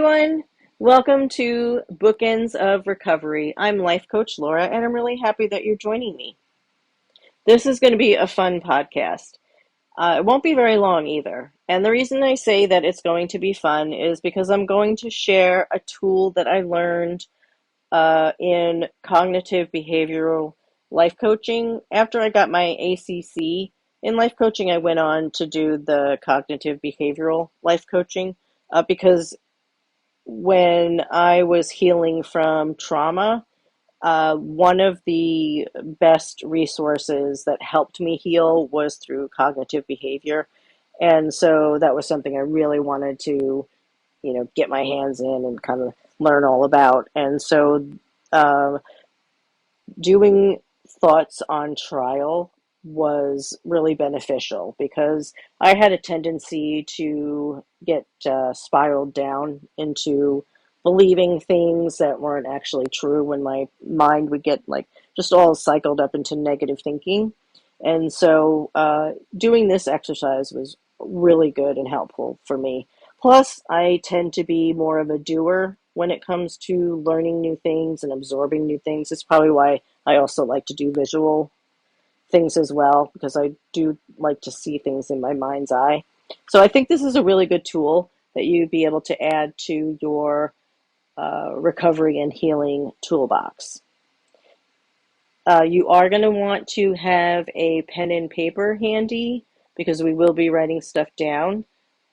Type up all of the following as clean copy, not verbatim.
everyone. Welcome to Bookends of Recovery. I'm Life Coach Laura, and I'm really happy that you're joining me. This is going to be a fun podcast. It won't be very long either. And the reason I say that it's going to be fun is because I'm going to share a tool that I learned in cognitive behavioral life coaching. After I got my ACC in life coaching, I went on to do the cognitive behavioral life coaching because when I was healing from trauma, one of the best resources that helped me heal was through cognitive behavior. And so that was something I really wanted to, get my hands in and kind of learn all about. And so uh, doing thoughts on trial was really beneficial because I had a tendency to get spiraled down into believing things that weren't actually true when my mind would get like just all cycled up into negative thinking. And so doing this exercise was really good and helpful for me. Plus, I tend to be more of a doer when it comes to learning new things and absorbing new things. It's probably why I also like to do visual things as well, because I do like to see things in my mind's eye. So I think this is a really good tool that you'd be able to add to your recovery and healing toolbox. You are going to want to have a pen and paper handy because we will be writing stuff down.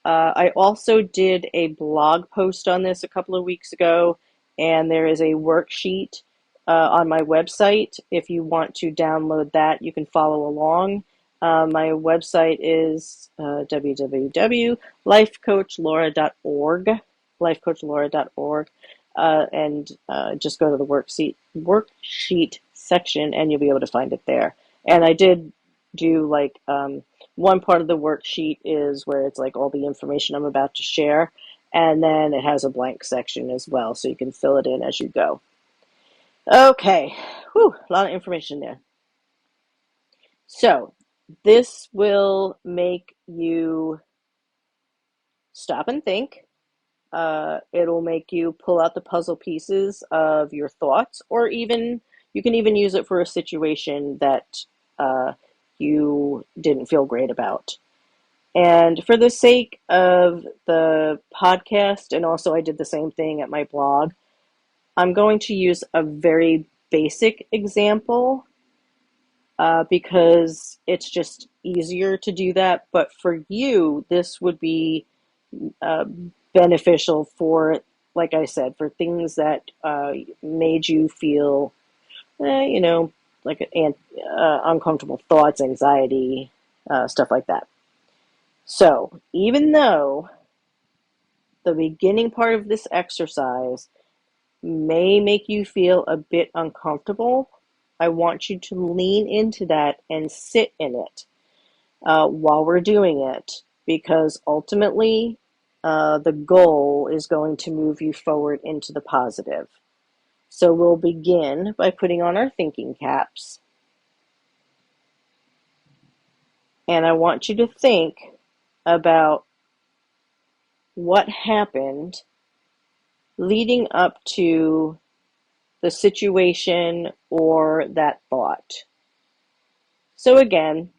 I also did a blog post on this a couple of weeks ago, and there is a worksheet on my website. If you want to download that, you can follow along. My website is www.lifecoachlaura.org, lifecoachlaura.org, and just go to the worksheet section, and you'll be able to find it there. And I did do like one part of the worksheet is where it's like all the information I'm about to share, and then it has a blank section as well, so you can fill it in as you go. Okay, whew, a lot of information there. So this will make you stop and think. It'll make you pull out the puzzle pieces of your thoughts, or even you can even use it for a situation that you didn't feel great about. And for the sake of the podcast, and also I did the same thing at my blog, I'm going to use a very basic example because it's just easier to do that. But for you, this would be uh, beneficial for, like I said, for things that made you feel, like uncomfortable thoughts, anxiety, stuff like that. So even though the beginning part of this exercise may make you feel a bit uncomfortable, I want you to lean into that and sit in it while we're doing it, because ultimately the goal is going to move you forward into the positive. So we'll begin by putting on our thinking caps. And I want you to think about what happened leading up to the situation or that thought. So again,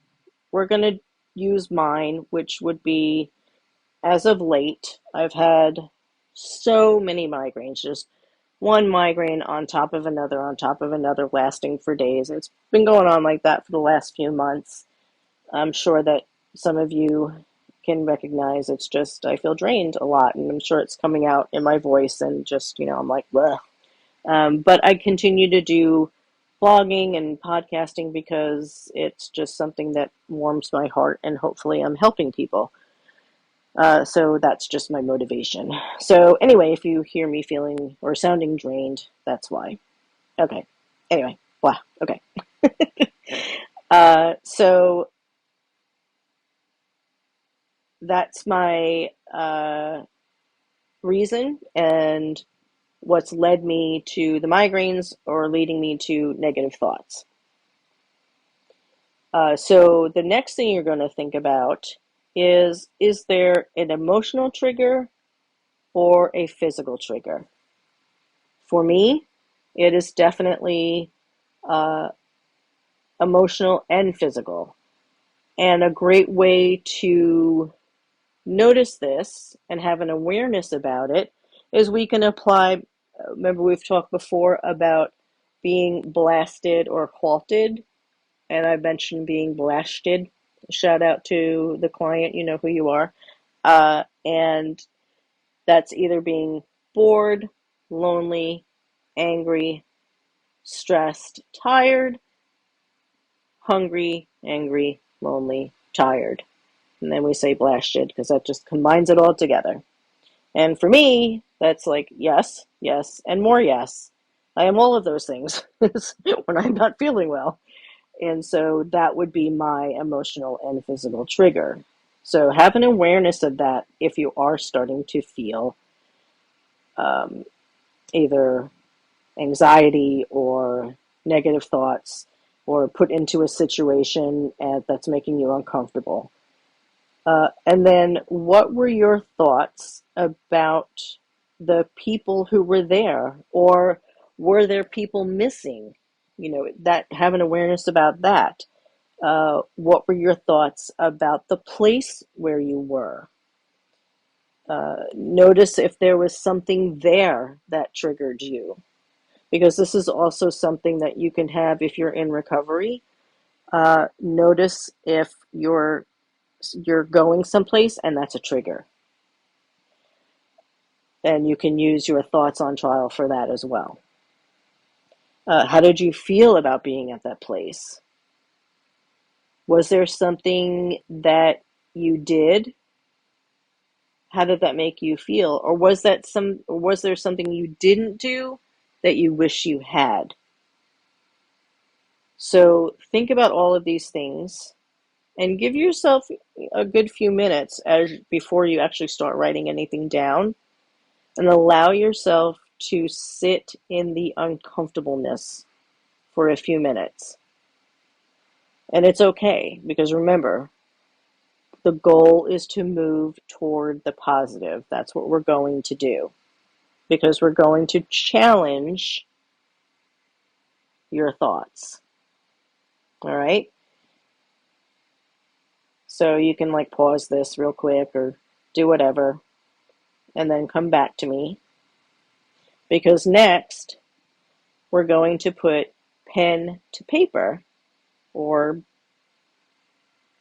we're going to use mine, which would be, as of late, I've had so many migraines, just one migraine on top of another, lasting for days. It's been going on like that for the last few months. I'm sure that some of you can recognize it's just, I feel drained a lot, and I'm sure it's coming out in my voice, and just, I'm like, bleh. But I continue to do blogging and podcasting because it's just something that warms my heart, and hopefully I'm helping people. So that's just my motivation. So anyway, if you hear me feeling or sounding drained, that's why. Okay. Anyway, blah. Okay. So that's my reason and what's led me to the migraines or leading me to negative thoughts. So the next thing you're going to think about is there an emotional trigger or a physical trigger? For me, it is definitely uh, emotional and physical. And a great way to notice this and have an awareness about it is we can apply, remember we've talked before about being blasted or halted, and I mentioned being blasted. Shout out to the client, you know who you are. And that's either being bored, lonely, angry, stressed, tired, hungry, angry, lonely, tired. And then we say blasted because that just combines it all together. And for me, that's like yes, yes, and more yes. I am all of those things when I'm not feeling well. And so that would be my emotional and physical trigger. So have an awareness of that if you are starting to feel um, either anxiety or negative thoughts or put into a situation that's making you uncomfortable. And then what were your thoughts about the people who were there, or were there people missing? You know, that have an awareness about that. What were your thoughts about the place where you were? Notice if there was something there that triggered you, because this is also something that you can have if you're in recovery. Notice if you're going someplace and that's a trigger, and you can use your thoughts on trial for that as well. How did you feel about being at that place? Was there something that you did? How did that make you feel? Or was there something you didn't do that you wish you had? So think about all of these things and give yourself a good few minutes before you actually start writing anything down, and allow yourself to sit in the uncomfortableness for a few minutes. And it's okay, because remember, the goal is to move toward the positive. That's what we're going to do, because we're going to challenge your thoughts. All right? So you can like pause this real quick or do whatever and then come back to me, because next we're going to put pen to paper or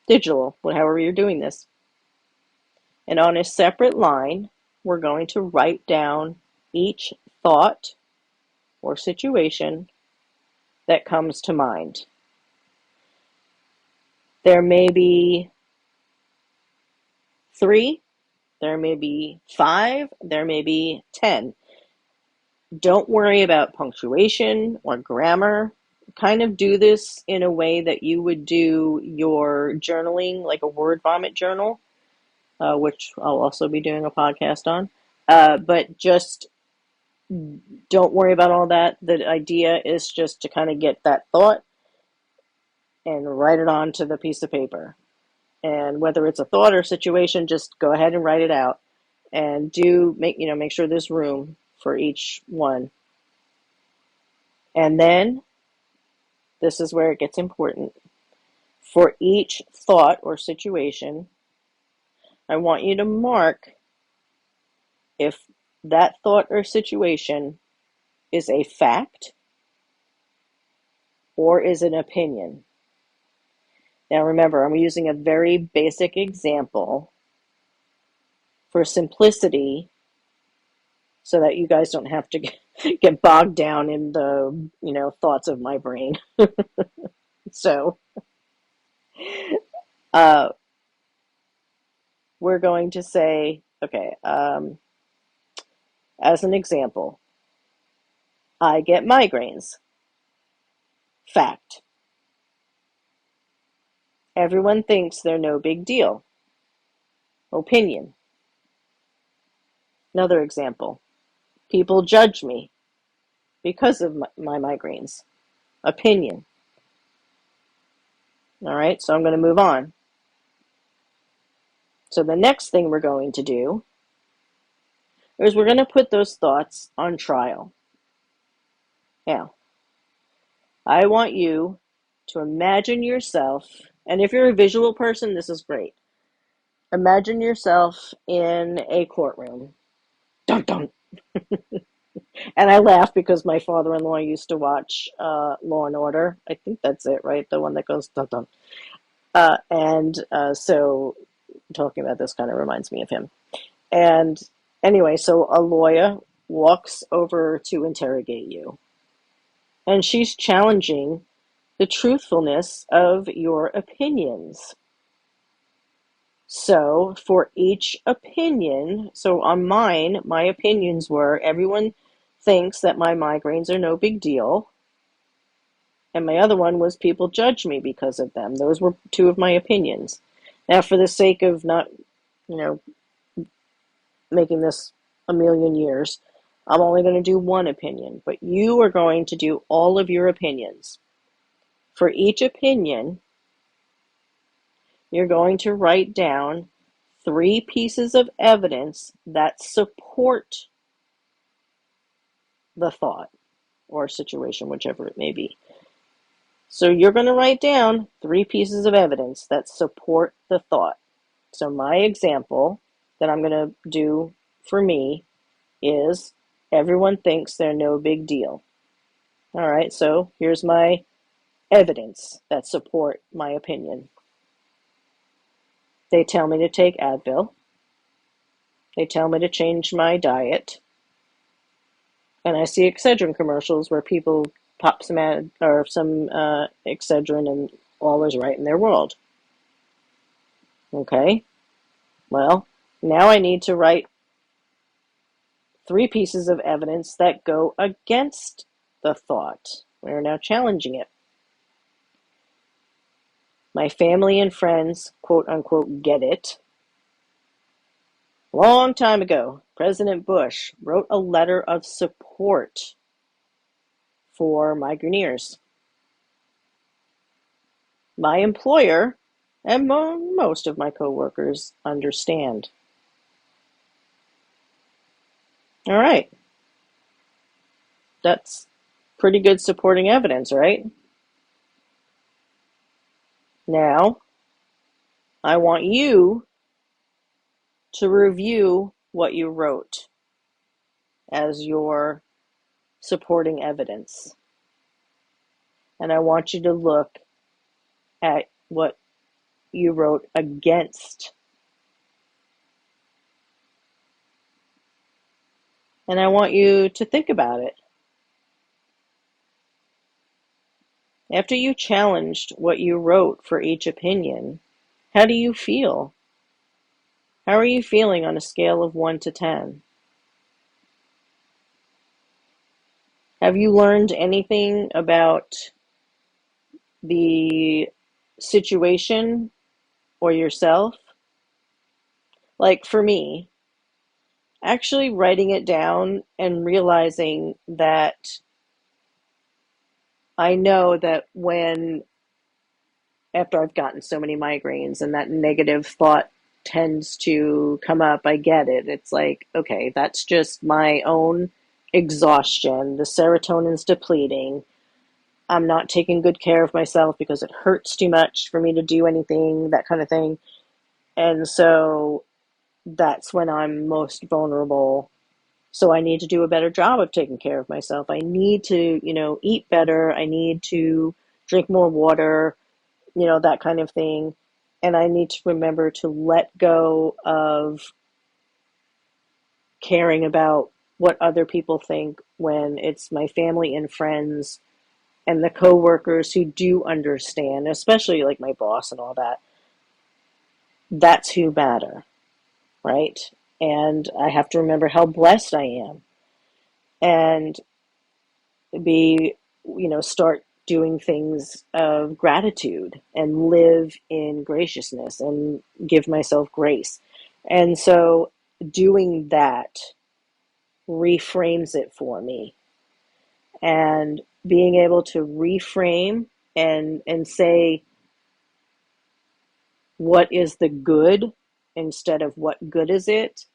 digital, however you're doing this. And on a separate line, we're going to write down each thought or situation that comes to mind. There may be 3, there may be 5, there may be 10. Don't worry about punctuation or grammar. Kind of do this in a way that you would do your journaling, like a word vomit journal, which I'll also be doing a podcast on. But just don't worry about all that. The idea is just to kind of get that thought and write it onto the piece of paper. And whether it's a thought or situation, just go ahead and write it out, and make sure there's room for each one. And then this is where it gets important. For each thought or situation, I want you to mark if that thought or situation is a fact or is an opinion. Now remember, I'm using a very basic example for simplicity so that you guys don't have to get bogged down in the, thoughts of my brain. So, uh, we're going to say, okay, as an example, I get migraines. Fact. Everyone thinks they're no big deal. Opinion. Another example. People judge me because of my migraines. Opinion. All right, so I'm going to move on. So the next thing we're going to do, is we're going to put those thoughts on trial. Now, I want you to imagine yourself, and if you're a visual person, this is great. Imagine yourself in a courtroom. Dun dun. And I laugh because my father-in-law used to watch Law and Order. I think that's it, right? The one that goes dun dun. So talking about this kind of reminds me of him. And anyway, so a lawyer walks over to interrogate you, and she's challenging the truthfulness of your opinions. So for each opinion, so on mine, my opinions were everyone thinks that my migraines are no big deal. And my other one was people judge me because of them. Those were two of my opinions. Now, for the sake of not, you know, making this a million years, I'm only going to do one opinion, but you are going to do all of your opinions. For each opinion, you're going to write down 3 pieces of evidence that support the thought or situation, whichever it may be. So you're going to write down 3 pieces of evidence that support the thought. So my example that I'm going to do for me is everyone thinks they're no big deal. All right, so here's my evidence that support my opinion. They tell me to take Advil. They tell me to change my diet. And I see Excedrin commercials where people pop some Excedrin and all is right in their world. Okay, well, now I need to write 3 pieces of evidence that go against the thought. We're now challenging it. My family and friends, quote unquote, get it. Long time ago, President Bush wrote a letter of support for migraineurs. My employer and most of my coworkers understand. All right. That's pretty good supporting evidence, right? Now, I want you to review what you wrote as your supporting evidence. And I want you to look at what you wrote against. And I want you to think about it. After you challenged what you wrote for each opinion, how do you feel? How are you feeling on a scale of 1 to 10? Have you learned anything about the situation or yourself? Like for me, actually writing it down and realizing that I know that after I've gotten so many migraines and that negative thought tends to come up, I get it. It's like, okay, that's just my own exhaustion. The serotonin's depleting. I'm not taking good care of myself because it hurts too much for me to do anything, that kind of thing. And so that's when I'm most vulnerable. So I need to do a better job of taking care of myself. I need to, eat better. I need to drink more water, that kind of thing. And I need to remember to let go of caring about what other people think when it's my family and friends and the coworkers who do understand, especially like my boss and all that. That's who matter, right? And I have to remember how blessed I am and start doing things of gratitude and live in graciousness and give myself grace. And so doing that reframes it for me. And being able to reframe and say what is the good instead of what good is it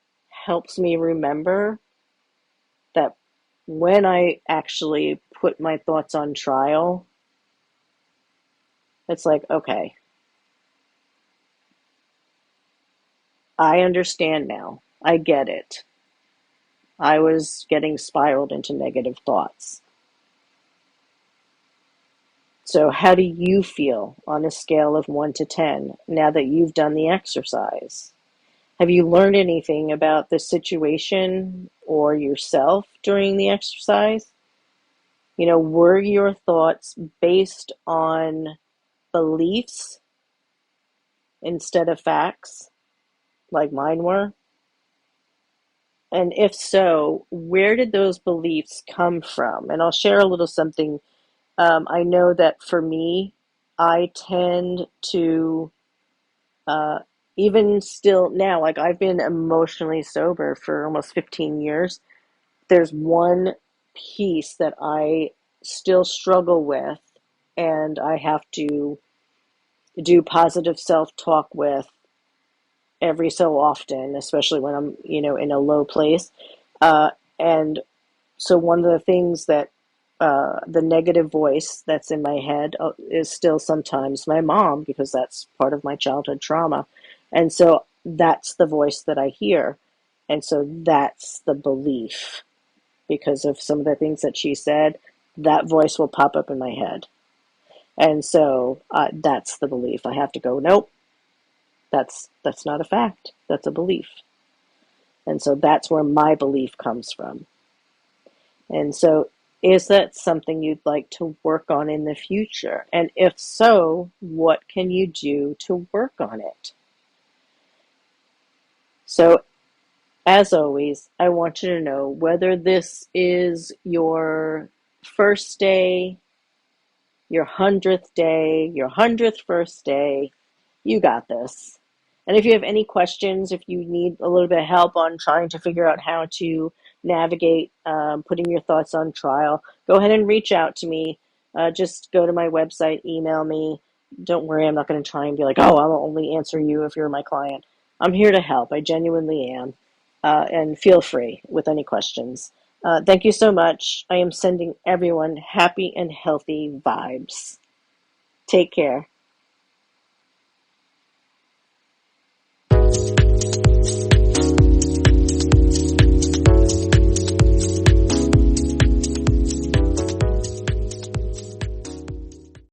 helps me remember that when I actually put my thoughts on trial, it's like, okay, I understand now. I get it. I was getting spiraled into negative thoughts. So, how do you feel on a scale of 1 to 10 now that you've done the exercise? Have you learned anything about the situation or yourself during the exercise? Were your thoughts based on beliefs instead of facts, like mine were? And if so, where did those beliefs come from? And I'll share a little something. I know that for me, I tend to, uh, even still now, like I've been emotionally sober for almost 15 years. There's one piece that I still struggle with, and I have to do positive self talk with every so often, especially when I'm, in a low place. And so one of the things that the negative voice that's in my head is still sometimes my mom, because that's part of my childhood trauma. And so that's the voice that I hear. And so that's the belief, because of some of the things that she said, that voice will pop up in my head. And so that's the belief. I have to go, nope, that's not a fact. That's a belief. And so that's where my belief comes from. And so is that something you'd like to work on in the future? And if so, what can you do to work on it? So as always, I want you to know whether this is your first day, your 100th day, your 100th first day, you got this. And if you have any questions, if you need a little bit of help on trying to figure out how to navigate putting your thoughts on trial, go ahead and reach out to me. Just go to my website, email me. Don't worry, I'm not going to try and be like, oh, I'll only answer you if you're my client. I'm here to help. I genuinely am. And feel free with any questions. Thank you so much. I am sending everyone happy and healthy vibes. Take care.